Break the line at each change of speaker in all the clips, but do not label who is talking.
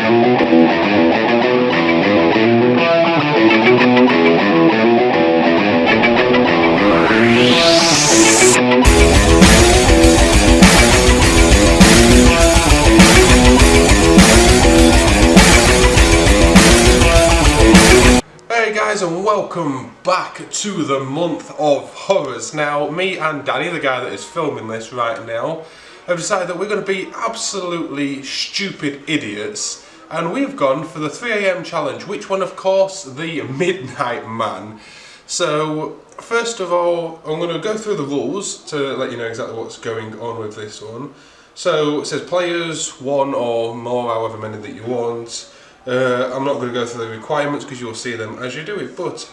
Hey guys, and welcome back to the month of horrors. Now, me and Danny, the guy that is filming this right now, have decided that we're going to be absolutely stupid idiots, and we've gone for the 3 AM challenge, which one, of course, the Midnight Man. So, first of all, I'm going to go through the rules to let you know exactly what's going on with this one. So, it says players, one or more, however many that you want. I'm not going to go through the requirements because you'll see them as you do it, but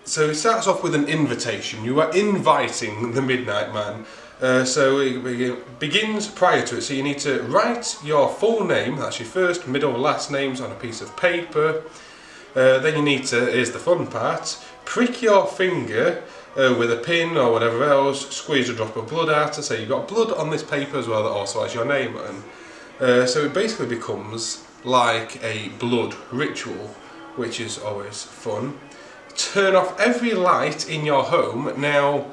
so it starts off with an invitation. You are inviting the Midnight Man, so it begins prior to it, so you need to write your full name, that's your first, middle, last names on a piece of paper. Then you need to, here's the fun part, prick your finger with a pin or whatever else, squeeze a drop of blood out, so you've got blood on this paper as well that also has your name on. So it basically becomes like a blood ritual, which is always fun. Turn off every light in your home. Now,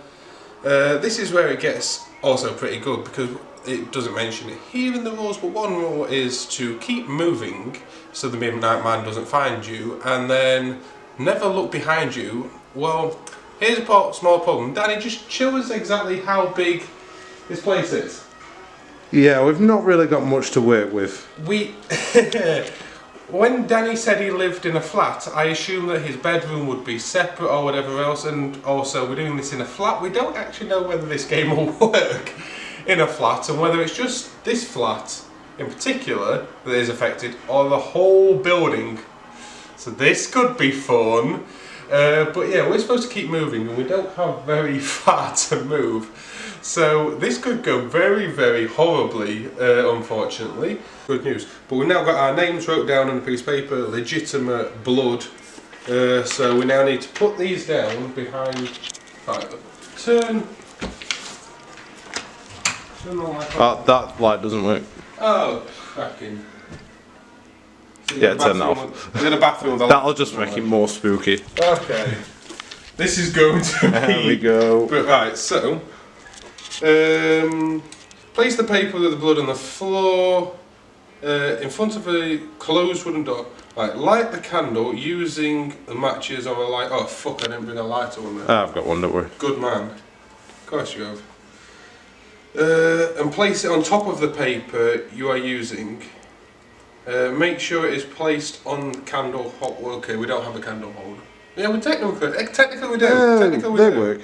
this is where it gets also pretty good because it doesn't mention it here in the rules, but one rule is to keep moving so the Midnight Man doesn't find you, and then never look behind you. Well, here's a small problem. Danny, just show us exactly how big this place is.
Yeah, we've not really got much to work with.
When Danny said he lived in a flat, I assumed that his bedroom would be separate or whatever else, and also we're doing this in a flat. We don't actually know whether this game will work in a flat, and whether it's just this flat in particular that is affected, or the whole building. So this could be fun. But yeah, we're supposed to keep moving and we don't have very far to move. So this could go very, very horribly, unfortunately. Good news. But we've now got our names wrote down on a piece of paper, legitimate blood. So we now need to put these down behind... Right, turn the light on.
That light doesn't work.
Oh, cracking. So
yeah, turn that off.
Is it a bathroom?
That'll just make it more spooky.
Okay. This is going to be...
There we go.
But, right, so... place the paper with the blood on the floor in front of a closed wooden door. Right, light the candle using the matches or a light. Oh fuck, I didn't bring a lighter on there.
I've got one, don't worry.
Good man. Of course you have. And place it on top of the paper you are using. Make sure it is placed on candle hold. Okay, we don't have a candle holder. Yeah, we technically we do. Technically we
they
do.
work.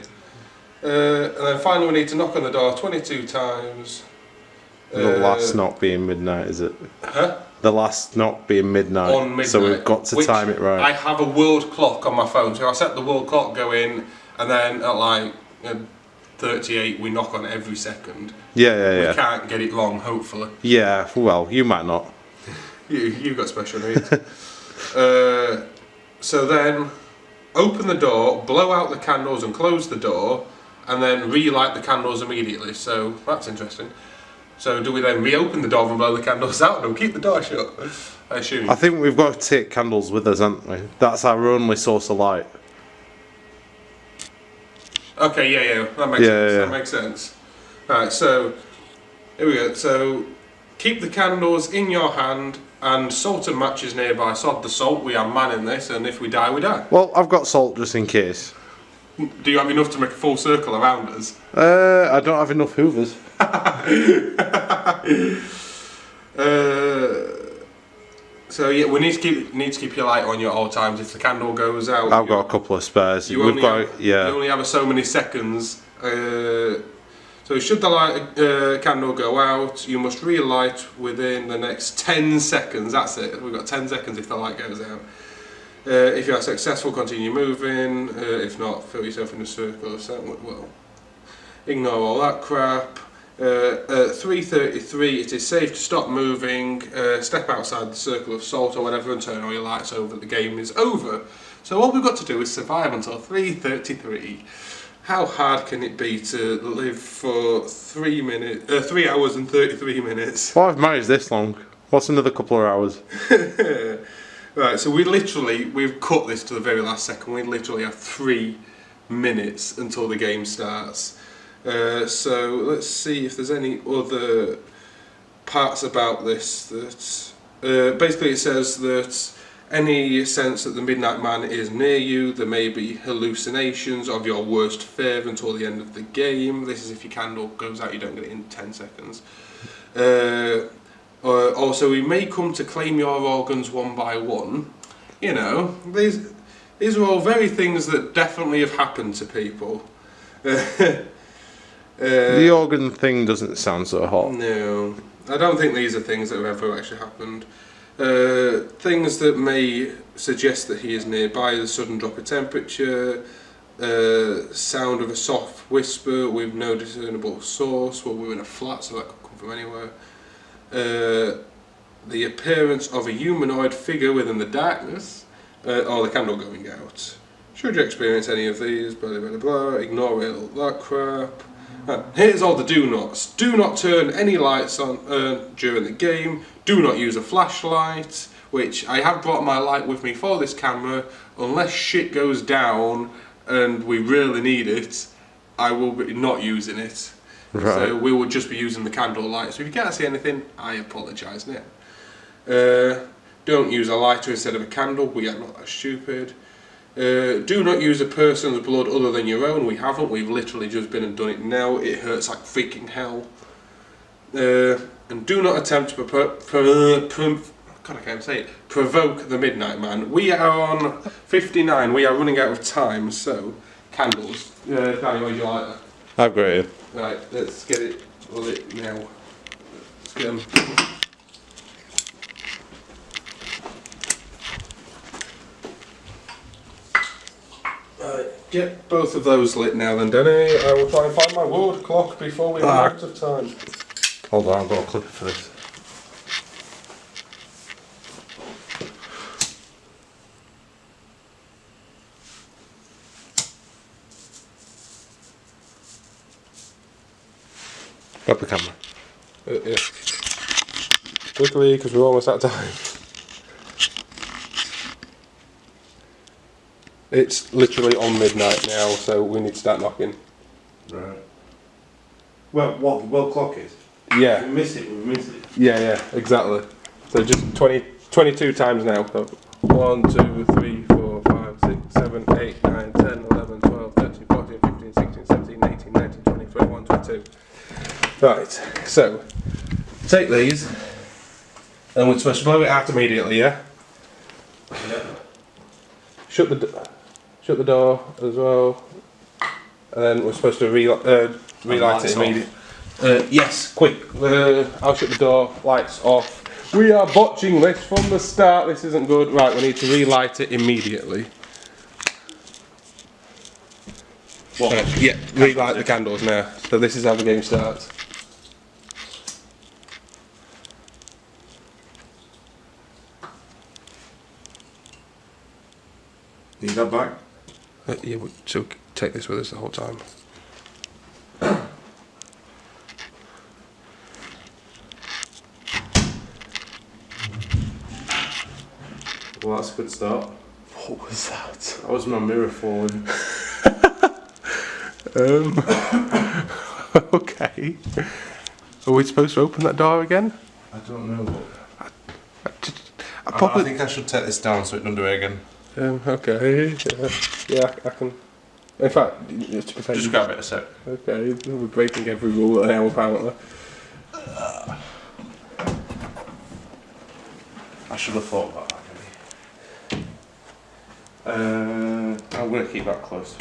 And then finally we need to knock on the door 22 times.
The last not being midnight, is it?
Huh?
The last not being midnight.
On midnight.
So we've got to time it right.
I have a world clock on my phone, so I set the world clock going, and then at like 38 we knock on every second.
Yeah.
We can't get it wrong, hopefully.
Yeah, well, you might not.
You've got special needs. So then, open the door, blow out the candles and close the door, and then relight the candles immediately. So that's interesting. So do we then reopen the door and blow the candles out? No, keep the door shut, I assume.
I think we've got to take candles with us, haven't we? That's our only source of light.
Okay, yeah, that makes sense. That makes sense. Right, so here we go. So keep the candles in your hand and salt and matches nearby. Sod the salt, we are manning this, and if we die, we die.
Well, I've got salt just in case.
Do you have enough to make a full circle around us?
I don't have enough hoovers.
So yeah, we need to keep your light on you at all times. If the candle goes out,
I've got a couple of spares.
You only have so many seconds. So should the candle go out, you must relight within the next 10 seconds. That's it. We've got 10 seconds if the light goes out. If you are successful, continue moving. If not, fill yourself in a circle. Well, ignore all that crap. At 3:33, it is safe to stop moving, step outside the circle of salt or whatever, and turn all your lights over. The game is over. So all we've got to do is survive until 3:33. How hard can it be to live for 3 hours and 33 minutes?
Well, I've managed this long. What's another couple of hours?
Right, so we've cut this to the very last second. We literally have 3 minutes until the game starts. So let's see if there's any other parts about this that basically it says that any sense that the Midnight Man is near you, there may be hallucinations of your worst fear until the end of the game. This is if your candle goes out, you don't get it in 10 seconds. Also, he may come to claim your organs one by one. You know, these are all very things that definitely have happened to people.
The organ thing doesn't sound so hot.
No, I don't think these are things that have ever actually happened. Things that may suggest that he is nearby: the sudden drop of temperature, sound of a soft whisper with no discernible source. Well, we're in a flat, so that could come from anywhere. The appearance of a humanoid figure within the darkness, or the candle going out. Should you experience any of these, blah blah blah blah, ignore all that crap. Here's all the do nots. Do not turn any lights on during the game. Do not use a flashlight, which I have brought my light with me for this camera. Unless shit goes down and we really need it, I will be not using it. Right. So we will just be using the candle light. So if you can't see anything, I apologise now. Don't use a lighter instead of a candle. We are not that stupid. Do not use a person's blood other than your own. We haven't. We've literally just been and done it now. It hurts like freaking hell. And do not attempt to provoke the Midnight Man. We are on 59. We are running out of time. So candles. Danny, where's your lighter?
I've got it.
Right, let's get it lit now. Let's get them. Get both of those lit now then, Denny. I will try and find my ward clock before we run out of time.
Hold on, I've got a clipper for this. Grab the camera.
Yeah. Quickly, because we're almost out of time. It's literally on midnight now, so we need to start knocking.
Right. Well, what the world clock is?
Yeah.
We missed it, we missed it.
Yeah, exactly. So just 22 times now. So 1, 2, 3, 4, 5, 6, 7, 8, 9, 10, 11, 12, 13, 14, 15, 16, 17, 18, 19, 20, 21, 22. Right, so take these, and we're supposed to blow it out immediately, yeah?
Yeah.
Shut the door as well, and then we're supposed to relight it immediately. Yes, quick. I'll shut the door, lights off. We are botching this from the start, this isn't good. Right, we need to relight it immediately.
What?
Yeah, relight the candles now. So this is how the game starts.
Need that back?
Yeah, so take this with us the whole time.
Well, that's a good start.
What was that?
That was my mirror falling.
Okay. Are we supposed to open that door again?
I don't know.
But
I think I should take this down so it doesn't do it again.
Okay. Yeah, I can. In fact, to be fair,
Just grab it a sec.
Okay, we're breaking every rule now apparently.
I should have thought about that. I'm going to keep that close.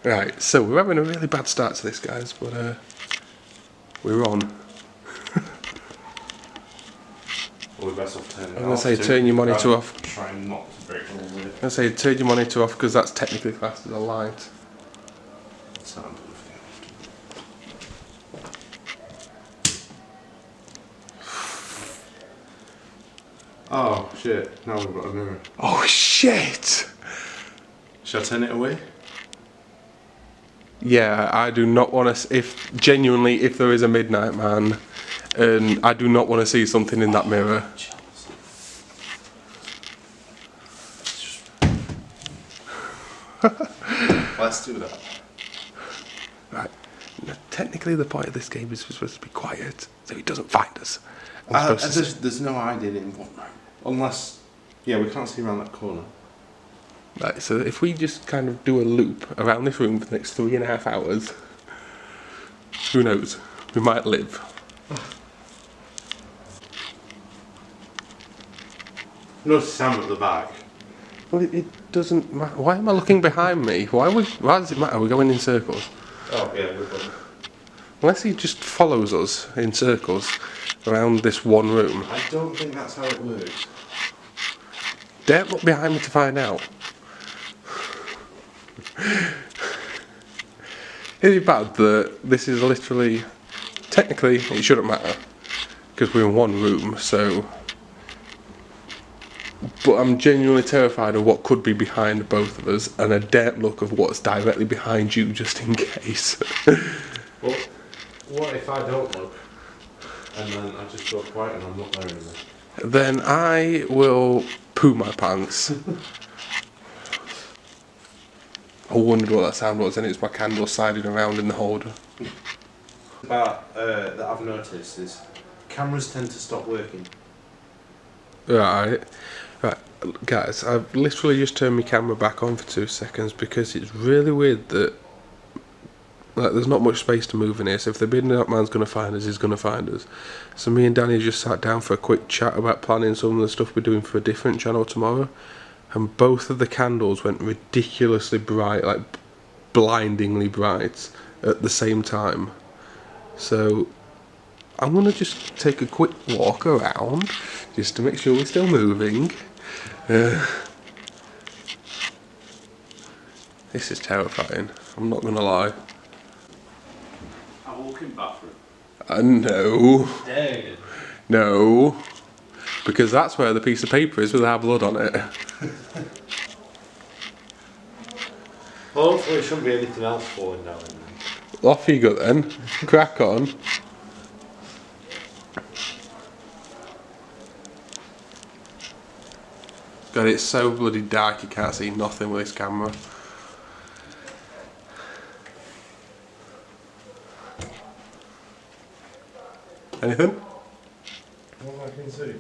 Right, so we're having a really bad start to this, guys, but we're on.
Well, best off turning it
I'm going
off
to say turn your monitor off.
Try not to break the wall with it.
I'm going to say turn your monitor off because that's technically classed as a light.
Sound. Oh shit, now we've got a mirror.
Oh shit!
Should I turn it away?
Yeah, I do not want to. If there is a Midnight Man, and I do not want to see something in that mirror.
Let's do that.
Right. Now, technically, the point of this game is supposed to be quiet, so he doesn't find us.
There's no hiding in one room. Unless, yeah, we can't see around that corner.
Right, so if we just kind of do a loop around this room for the next 3.5 hours, who knows? We might live.
Notice Sam at the back.
Well, it doesn't matter. Why am I looking behind me? Why does it matter? We're going in circles.
Oh, yeah, we're good.
Unless he just follows us in circles around this one room.
I don't think that's how it works.
Dare look behind me to find out. Is it bad that this is literally... Technically, it shouldn't matter. Because we're in one room, so... But I'm genuinely terrified of what could be behind both of us, and I daren't look of what's directly behind you, just in case.
Well, what if I don't look, and then I just go quiet and I'm not there anymore?
Then I will poo my pants. I wondered what that sound was, and it's my candle sliding around in the holder.
About that I've noticed is cameras tend to stop working.
Right, guys, I've literally just turned my camera back on for 2 seconds because it's really weird that there's not much space to move in here, so if the midnight man's going to find us, he's going to find us. So me and Danny just sat down for a quick chat about planning some of the stuff we're doing for a different channel tomorrow, and both of the candles went ridiculously bright, like blindingly bright at the same time. So I'm going to just take a quick walk around just to make sure we're still moving. This is terrifying, I'm not going to lie.
I'm walking bathroom.
No.
Dang.
No. Because that's where the piece of paper is with our blood on it.
Hopefully, there shouldn't be anything else falling down in there.
Off you go then. Crack on. God, it's so bloody dark you can't see nothing with this camera. Anything?
What I can see.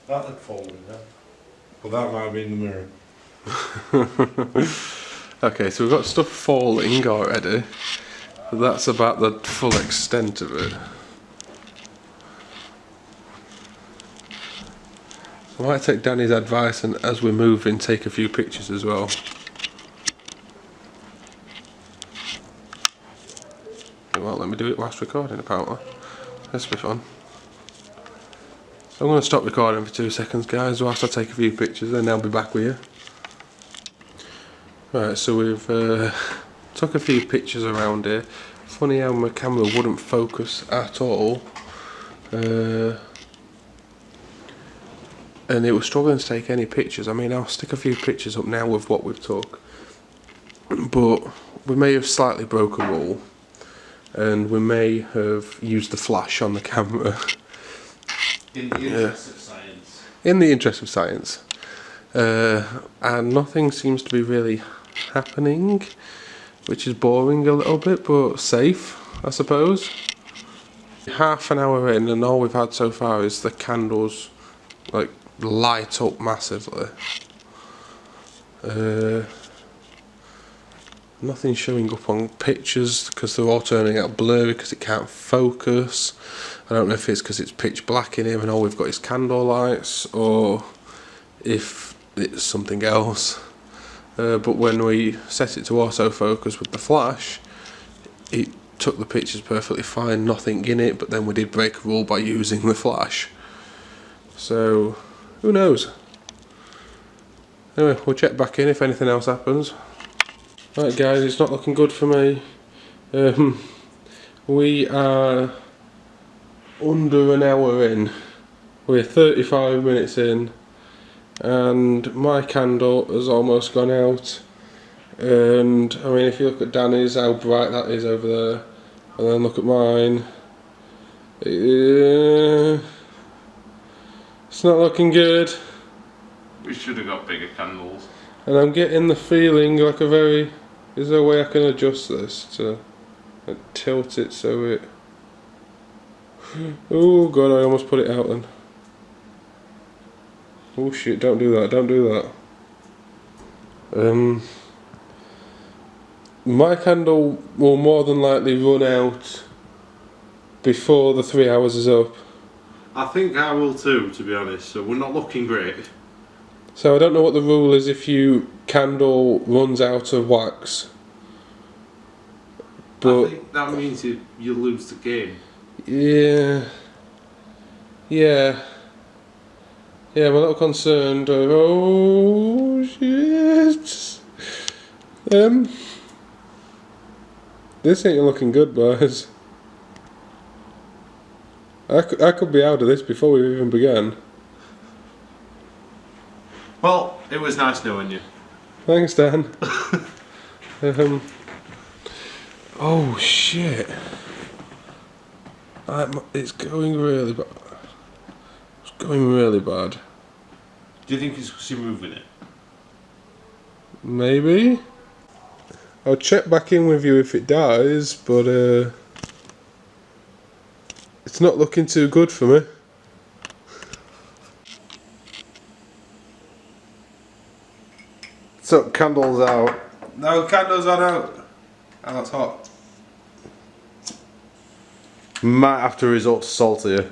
That had fallen down. Well, that might be in the mirror.
Okay, so we've got stuff falling already, but that's about the full extent of it. I might take Danny's advice and as we're moving take a few pictures as well. It won't let me do it whilst recording apparently. This will be fun. So I'm going to stop recording for 2 seconds guys whilst I take a few pictures and I'll be back with you. Right, so we've took a few pictures around here. Funny how my camera wouldn't focus at all. And it was struggling to take any pictures. I mean, I'll stick a few pictures up now with what we've took. But we may have slightly broke a rule. And we may have used the flash on the camera.
In the interest of science.
In the interest of science. And nothing seems to be really happening, which is boring a little bit, but safe, I suppose. Half an hour in, and all we've had so far is the candles, like, light up massively. Nothing showing up on pictures because they're all turning out blurry because it can't focus. I don't know if it's because it's pitch black in here and all we've got is candle lights, or if it's something else. But when we set it to autofocus with the flash, it took the pictures perfectly fine, nothing in it, but then we did break a rule by using the flash. So, who knows? Anyway, we'll check back in if anything else happens. Right guys, it's not looking good for me. We are under an hour in. We're 35 minutes in. And my candle has almost gone out. And, I mean, if you look at Danny's, how bright that is over there. And then look at mine. It's not looking good.
We should have got bigger candles.
And I'm getting the feeling like a very... Is there a way I can adjust this to tilt it so it... Oh god, I almost put it out then. Oh shit, don't do that, don't do that. My candle will more than likely run out before the 3 hours is up.
I think I will too, to be honest, so we're not looking great.
So I don't know what the rule is if your candle runs out of wax. But
I think that means you lose the game.
yeah, I'm a little concerned. Oh shit! This ain't looking good, boys. I could be out of this before we even began.
Well, it was nice knowing you.
Thanks, Dan. Oh shit! It's going really bad. It's going really bad.
Do you think it's because you're moving it?
Maybe. I'll check back in with you if it dies, but it's not looking too good for me. So candles out. No, candles are out. Oh, it's hot.
Might have to resort to salt here.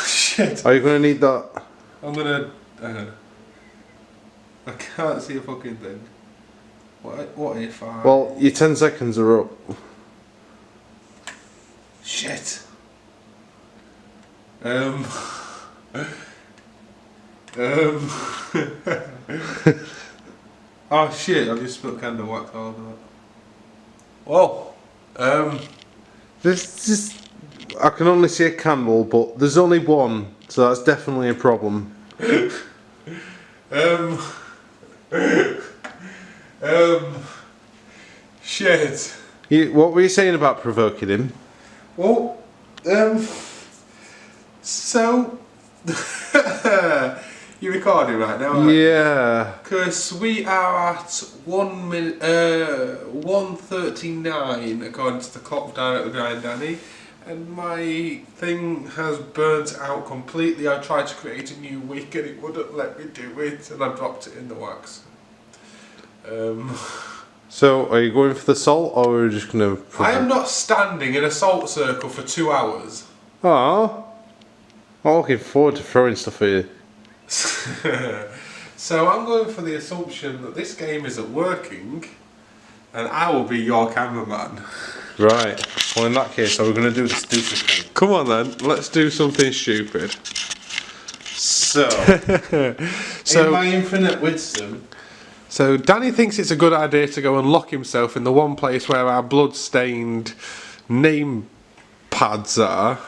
Shit.
Are you going to need that?
I'm gonna. I can't see a fucking thing. What if I?
Well, your 10 seconds are up.
Shit. Oh shit! I've just spilled candle wax all over that. Whoa.
This just. I can only see a candle, but there's only one, so that's definitely a problem.
Shit.
What were you saying about provoking him?
Well, so you're recording right now, aren't you?
Yeah.
Because we are at 1:39 according to the clock down at the grind, Danny, and my thing has burnt out completely. I tried to create a new wick and it wouldn't let me do it, and I dropped it in the wax.
So, are you going for the salt, or are you just going to...
I am not standing in a salt circle for 2 hours.
Oh. I'm looking forward to throwing stuff at you.
So I'm going for the assumption that this game isn't working, and I will be your cameraman.
Right. Well, in that case, are we going to do the stupid thing?
Come on then, let's do something stupid.
So, in my infinite wisdom...
So Danny thinks it's a good idea to go and lock himself in the one place where our blood-stained name pads are.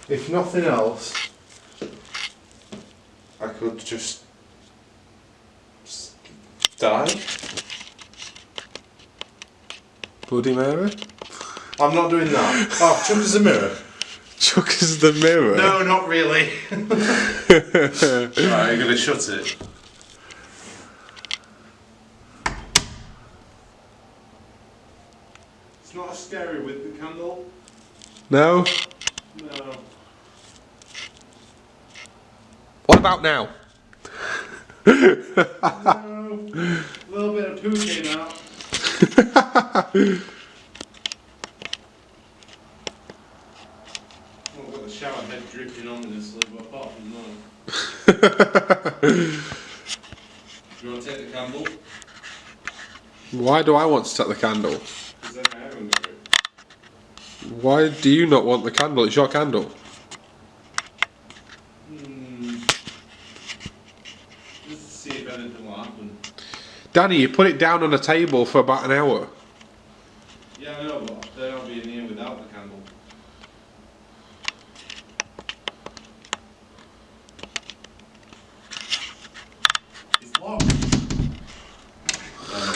If nothing else, I could just die.
Bloody Mary?
I'm not doing that. Oh, chuck us a mirror.
Chuck us the mirror?
No, not really. Right, you're gonna shut it. It's not as scary with the candle.
No?
No.
What about now?
No. A little bit of poo came out. I've got the shower head dripping ominously, but apart from that. Do you want to take the candle?
Why do I want to take the candle?
Because then I haven't got it.
Why do you not want the candle? It's your candle.
Just to see if anything will happen.
Danny, you put it down on a table for about an hour.
Yeah, I know, but then I'll be in here without the candle. It's locked. Oh,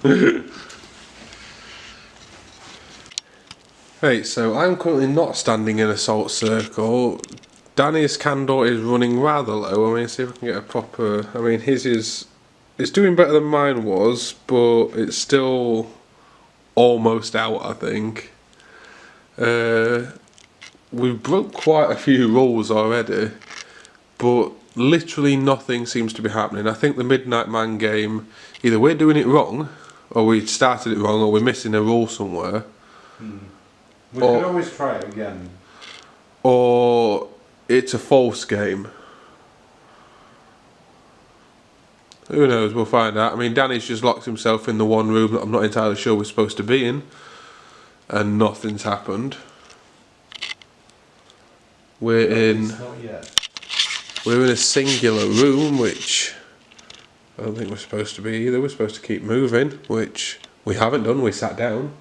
not really.
Right, so I'm currently not standing in a salt circle. Danny's candle is running rather low. I mean, see if I can get a proper. I mean, his is. It's doing better than mine was, but it's still almost out, I think. We've broke quite a few rules already, but literally nothing seems to be happening. I think the Midnight Man game, either we're doing it wrong, or we started it wrong, or we're missing a rule somewhere.
We can always try it again.
Or it's a false game. Who knows, we'll find out. I mean, Danny's just locked himself in the one room that I'm not entirely sure we're supposed to be in, and nothing's happened. We're in a singular room, which I don't think we're supposed to be either. We're supposed to keep moving, which we haven't done. We sat down.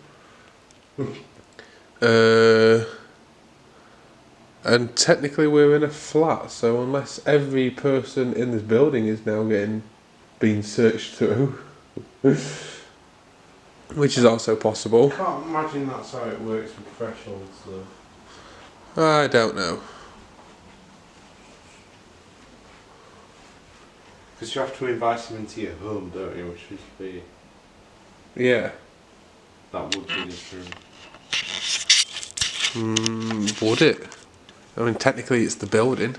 And technically we're in a flat, so unless every person in this building is now being searched through, which is also possible.
I can't imagine that's how it works with thresholds though.
I don't know.
Because you have to invite him into your home, don't you? Which would be...
Yeah.
That would be this room.
Would it? I mean, technically it's the building.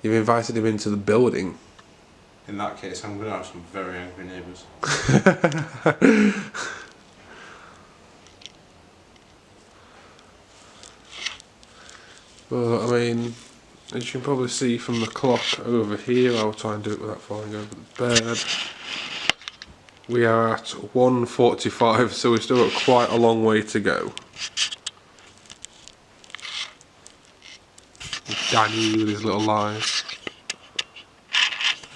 You've invited him into the building.
In that case, I'm going to have some very angry neighbours.
Well, I mean, as you can probably see from the clock over here, I'll try and do it without falling over the bed. We are at 1:45, so we've still got quite a long way to go. Danny with his little lies.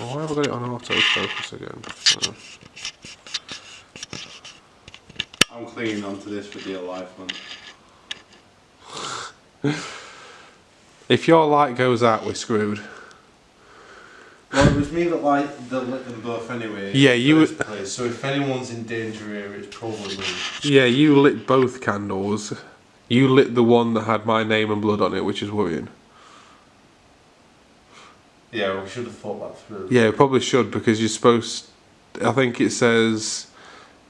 Oh, why have I got it on autofocus again? Oh.
I'm clinging onto this for dear life, man.
If your light goes out, we're screwed.
Well, it was me that lit them both anyway.
Yeah, you.
So if anyone's in danger here, it's probably me.
Yeah, you lit both candles. You lit the one that had my name and blood on it, which is worrying.
Yeah, we should have thought that through.
Yeah, probably should, because you're supposed. I think it says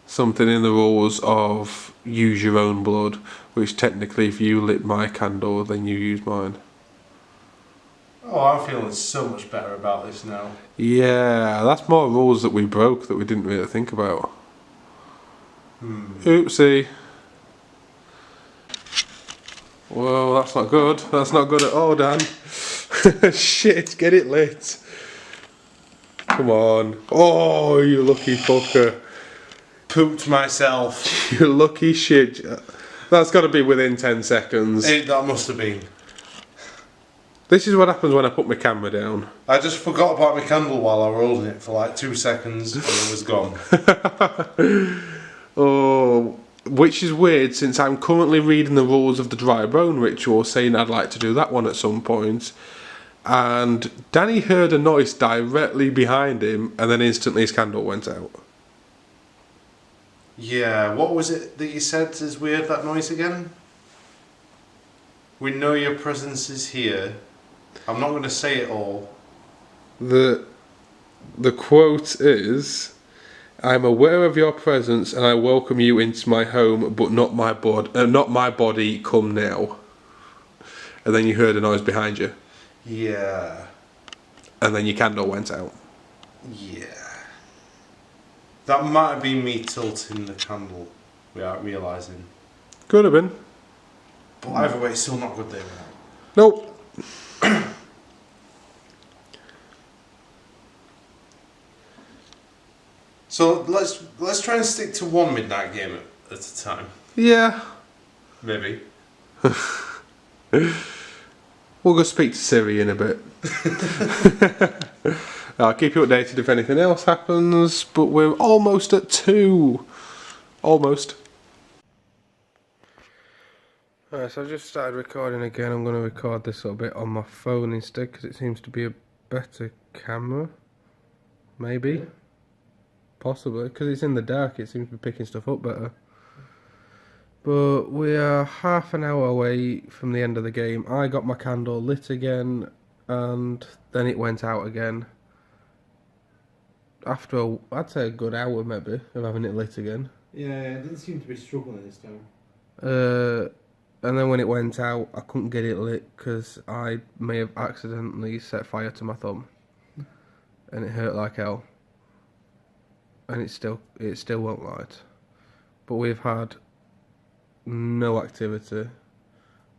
something in the rules of use your own blood, which technically, if you lit my candle, then you use mine.
Oh, I'm feeling so much better about this now.
Yeah, that's more rules that we broke that we didn't really think about. Oopsie. Whoa, that's not good. That's not good at all, Dan. Shit, get it lit. Come on. Oh, you lucky fucker.
Pooped myself.
You lucky shit. That's got to be within 10 seconds.
That must have been.
This is what happens when I put my camera down.
I just forgot about my candle while I was holding it for like 2 seconds and it was gone.
Oh, which is weird since I'm currently reading the rules of the dry bone ritual, saying I'd like to do that one at some point. And Danny heard a noise directly behind him, and then instantly his candle went out.
Yeah, what was it that you said is weird, that noise again? We know your presence is here. I'm not going to say it all.
The quote is, "I'm aware of your presence and I welcome you into my home, but not my body. Come now." And then you heard a noise behind you.
Yeah.
And then your candle went out.
Yeah. That might have been me tilting the candle without realising.
Could have been.
But either way, it's still not good, David.
Nope.
So let's try and stick to one midnight game at a time.
Yeah.
Maybe.
We'll go speak to Siri in a bit. I'll keep you updated if anything else happens, but we're almost at 2. Almost. Alright, so I've just started recording again. I'm going to record this little bit on my phone instead because it seems to be a better camera. Maybe. Possibly, because it's in the dark, it seems to be picking stuff up better. But we are half an hour away from the end of the game. I got my candle lit again, and then it went out again. After, I'd say a good hour maybe, of having it lit again.
Yeah, it didn't seem to be struggling this time.
And then when it went out, I couldn't get it lit because I may have accidentally set fire to my thumb. And it hurt like hell. And it still won't light. But we've had no activity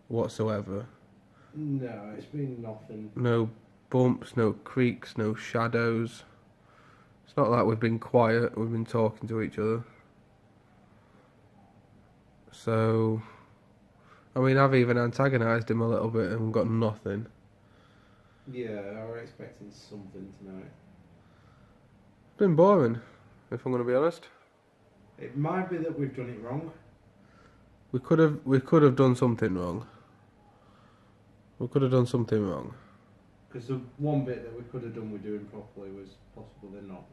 whatsoever.
No, it's been nothing.
No bumps, no creaks, no shadows. It's not like we've been quiet, we've been talking to each other. So, I mean, I've even antagonised him a little bit and got nothing.
Yeah, I was expecting something tonight.
It's been boring, if I'm going to be honest.
It might be that we've done it wrong.
We could have done something wrong. We could have done something wrong.
Because the one bit that we could have done with doing properly was possibly not.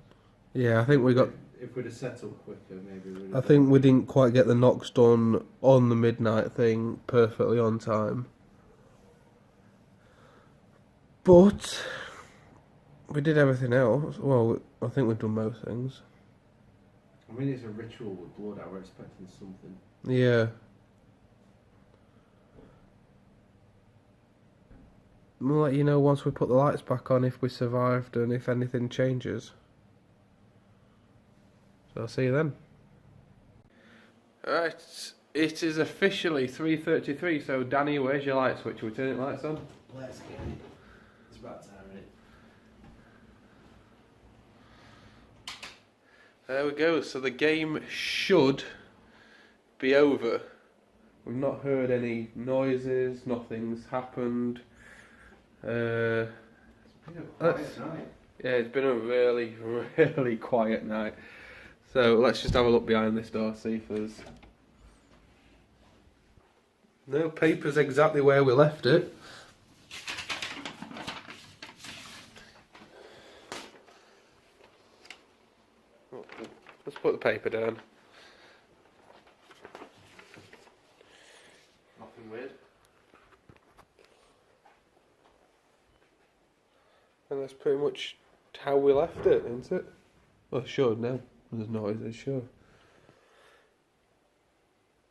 Yeah, I think we got.
If we'd have set up quicker, maybe.
I think we didn't quite get the knocks done on the midnight thing perfectly on time. But we did everything else. Well, I think we've done most things.
I mean, it's a ritual with blood. I was expecting something.
Yeah. We'll let you know once we put the lights back on if we survived and if anything changes. So I'll see you then. Alright, it is officially 3:33, so Danny, where's your light switch? Are we turning lights on?
Let's get it. It's about time, isn't it?
There we go, so the game should be over. We've not heard any noises, nothing's happened.
It's been a quiet night.
Yeah, it's been a really, really quiet night. So let's just have a look behind this door, see if there's... No, paper's exactly where we left it. Let's put the paper down. Nothing weird. And that's pretty much how we left it, isn't it? Well, sure, no. There's noises, sure.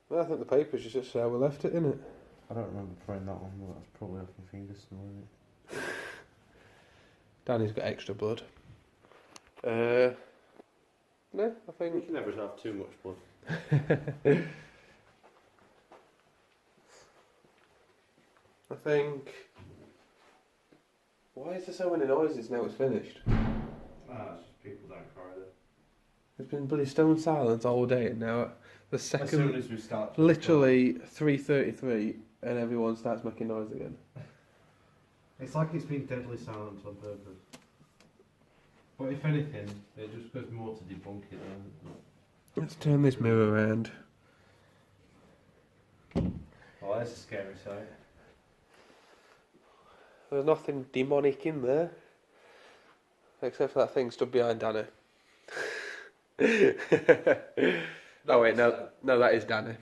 Well, I think the paper's just how we left it, isn't it?
I don't remember trying that one, but that's probably off my fingers somewhere, isn't it?
Danny's got extra blood. No, I
You
think...
can never have too much blood.
I think... Why is there so many noises now it's finished?
It's just people down the corridor.
It's been bloody stone silent all day, and now the second...
As soon as we start...
Literally 3:33 and everyone starts making noise again.
It's like it's been deadly silent on purpose. But if anything, it just goes more to debunk it.
Let's turn this mirror around.
Oh, that's a scary sight.
There's nothing demonic in there. Except for that thing stood behind Danny. Oh wait, no, that is Danny.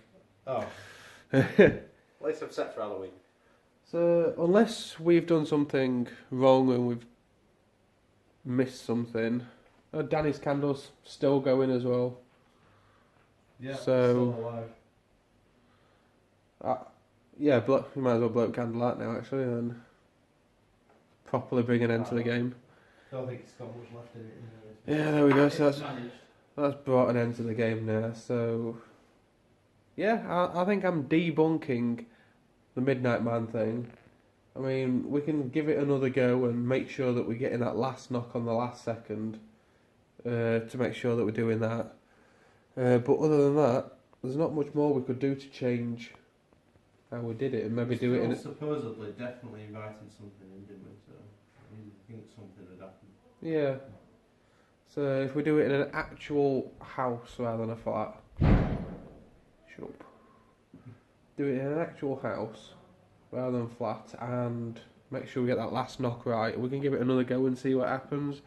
Oh. At least I'm set for Halloween.
So, unless we've done something wrong and we've missed something, Danny's candle's still going as well.
Yeah,
So-
still alive.
Yeah, we might as well blow up candle out now actually and properly bring an end to the game.
I don't think it's got much left in it.
Yeah, there we go. So that's brought an end to the game now. So, yeah, I think I'm debunking the Midnight Man thing. I mean, we can give it another go and make sure that we're getting that last knock on the last second to make sure that we're doing that. But other than that, there's not much more we could do to change how we did it and maybe do it in...
Supposedly, definitely invited something in, didn't we? So I think something had happened.
Yeah. So if we do it in an actual house rather than a flat. Shut up. Do it in an actual house rather than flat and make sure we get that last knock right. We can give it another go and see what happens.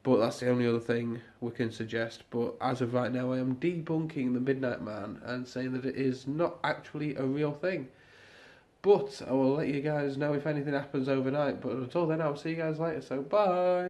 But that's the only other thing we can suggest. But as of right now, I am debunking the Midnight Man and saying that it is not actually a real thing. But I will let you guys know if anything happens overnight. But until then, I'll see you guys later. So bye.